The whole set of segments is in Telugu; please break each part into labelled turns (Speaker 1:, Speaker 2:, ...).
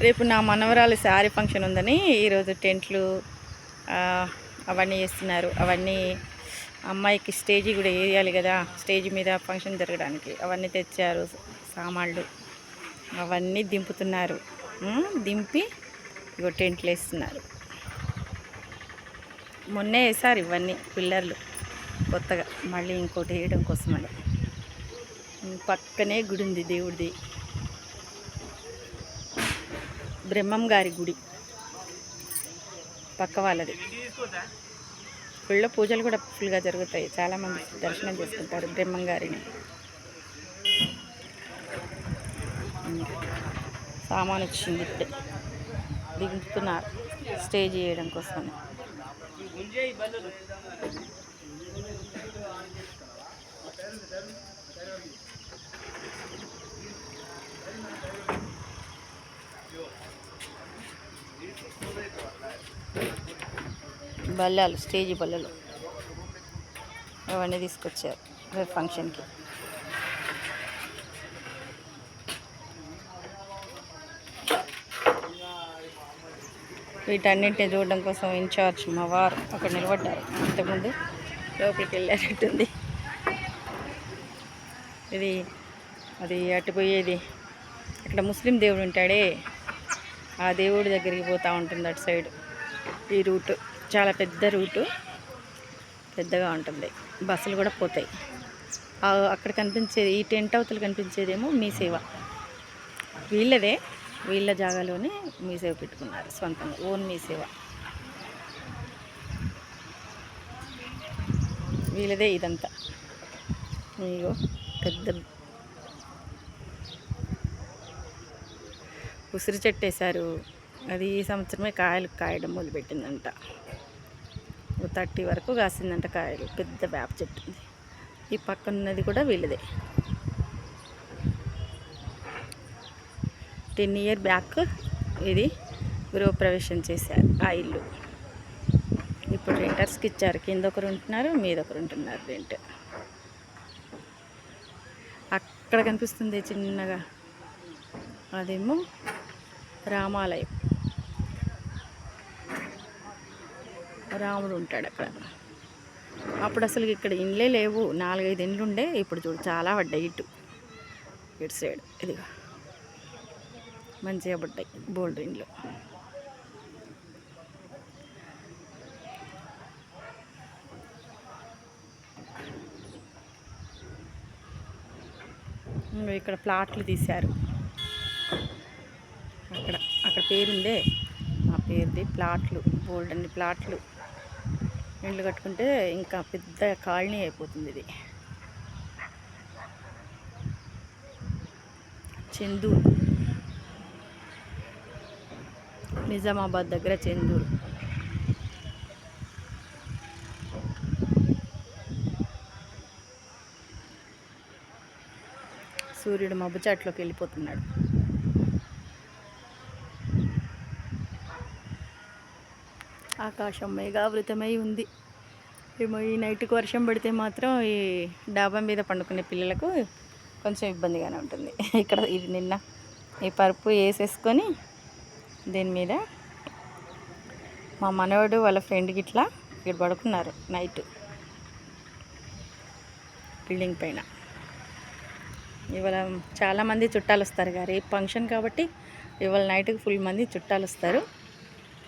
Speaker 1: రేపు నా మనవరాలి శారీ ఫంక్షన్ ఉందని ఈరోజు టెంట్లు అవన్నీ వేస్తున్నారు. అవన్నీ అమ్మాయికి స్టేజీ కూడా వేయాలి కదా, స్టేజ్ మీద ఫంక్షన్ జరగడానికి అవన్నీ తెచ్చారు. సామాన్లు అవన్నీ దింపుతున్నారు. దింపి ఇగో టెంట్లు వేస్తున్నారు. మొన్నే వేసారు ఇవన్నీ పిల్లర్లు కొత్తగా, మళ్ళీ ఇంకోటి వేయడం కోసమని. పక్కనే గుడి ఉంది దేవుడిది, బ్రహ్మం గారి గుడి పక్క వాళ్ళది. గుళ్ళో పూజలు కూడా ఫుల్గా జరుగుతాయి. చాలామంది దర్శనం చేసుకుంటారు బ్రహ్మం గారిని. సామాన్ వచ్చింది ఇప్పుడే, దిగుతున్నారు స్టేజ్ చేయడం కోసమని. బల్లలు, స్టేజ్ బల్లలు అవన్నీ తీసుకొచ్చారు రేపు ఫంక్షన్కి. వీటన్నింటిని చూడడం కోసం ఇన్ఛార్జ్ మా వారు అక్కడ నిలబడ్డారు. ఇంతకుముందు లోపలికి వెళ్ళేటట్టుంది. ఇది అది అటుపోయేది, అక్కడ ముస్లిం దేవుడు ఉంటాడే, ఆ దేవుడి దగ్గరికి పోతూ ఉంటుంది అటు సైడ్. ఈ రూటు చాలా పెద్ద రూటు, పెద్దగా ఉంటుంది. బస్సులు కూడా పోతాయి. అక్కడ కనిపించేది, ఈ టెంట్ అవతలు కనిపించేదేమో మీ సేవ. వీళ్ళదే, వీళ్ళ జాగాలోనే మీ సేవ పెట్టుకున్నారు సొంతంగా, ఓన్ మీ సేవ వీళ్ళదే ఇదంతా. ఇగో పెద్ద ఉసిరి చెట్టు వేశారు. అది ఈ సంవత్సరమే కాయలు కాయడం మొదలుపెట్టిందంట. 30 వరకు కాసిందంట కాయలు. పెద్ద వేప చెట్టు ఉంది. ఈ పక్కన ఉన్నది కూడా వీళ్ళదే. 10 years బ్యాక్ ఇది గృహప్రవేశం చేశారు ఆ ఇల్లు. ఇప్పుడు రెంటర్స్కి ఇచ్చారు. కింద ఒకరు ఉంటున్నారు, మీద ఒకరు ఉంటున్నారు రెంట్. అక్కడ కనిపిస్తుంది చిన్నగా, అదేమో రామాలయం. రాముడు ఉంటాడు అక్కడ. అప్పుడు అసలు ఇక్కడ ఇండ్లే లేవు, 4-5 ఇండ్లు ఉండే. ఇప్పుడు చూడు చాలా పడ్డాయి ఇటు సైడ్. ఇదిగా మంచిగా పడ్డాయి బోల్డ్ ఇండ్లు. ఇక్కడ ప్లాట్లు తీశారు. అక్కడ పేరుందే, ఆ పేరుది ప్లాట్లు, బోల్డ్ అన్ని ప్లాట్లు. ఇళ్ళు కట్టుకుంటే ఇంకా పెద్ద కాలనీ అయిపోతుంది ఇది. చెందూరు, నిజామాబాద్ దగ్గర చెందూరు. సూర్యుడు మబ్బు చాట్లోకి వెళ్ళిపోతున్నాడు. ఆకాశం మేఘావృతమై ఉంది. ఏమో ఈ నైట్కి వర్షం పడితే మాత్రం ఈ డాబా మీద పండుకునే పిల్లలకు కొంచెం ఇబ్బందిగానే ఉంటుంది. ఇక్కడ ఇది నిన్న ఈ పరుపు వేసేసుకొని దీని మీద మా మనవడు వాళ్ళ ఫ్రెండ్కి ఇట్లా ఇక్కడ పడుకున్నారు నైట్ బిల్డింగ్ పైన. ఇవాళ చాలామంది చుట్టాలు వస్తారు కదా, రేపు ఫంక్షన్ కాబట్టి ఇవాళ నైట్కి ఫుల్ మంది చుట్టాలు వస్తారు.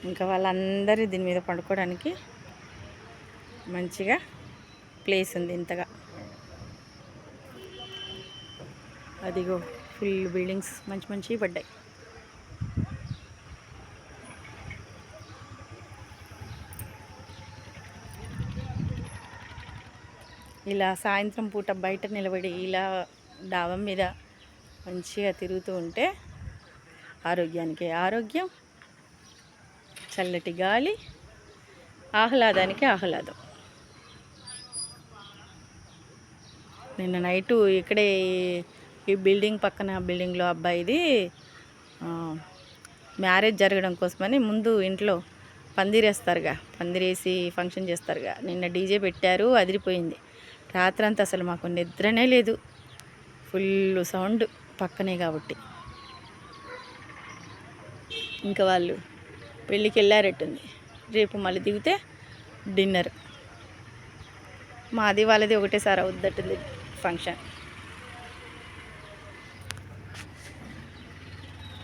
Speaker 1: ఇంకా వాళ్ళందరూ దీని మీద పడుకోవడానికి మంచిగా ప్లేస్ ఉంది ఇంతగా. అదిగో ఫుల్ బిల్డింగ్స్ మంచి మంచివి పడ్డాయి. ఇలా సాయంత్రం పూట బయట నిలబడి ఇలా డాబా మీద మంచిగా తిరుగుతూ ఉంటే ఆరోగ్యానికి ఆరోగ్యం, చల్లటి గాలి, ఆహ్లాదానికి ఆహ్లాదం. నిన్న నైటు ఇక్కడే ఈ బిల్డింగ్ పక్కన బిల్డింగ్లో అబ్బాయిది మ్యారేజ్ జరగడం కోసమని ముందు ఇంట్లో పందిరేస్తారుగా, పందిరేసి ఫంక్షన్ చేస్తారుగా. నిన్న డీజే పెట్టారు, అదిరిపోయింది. రాత్రంతా అసలు మాకు నిద్రనే లేదు, ఫుల్ సౌండ్ పక్కనే కాబట్టి. ఇంకా వాళ్ళు పెళ్ళికి వెళ్ళారట్టుంది. రేపు మళ్ళీ దిగితే డిన్నర్. మాది వాళ్ళది ఒకటేసారి అవుద్దట్టుంది ఫంక్షన్.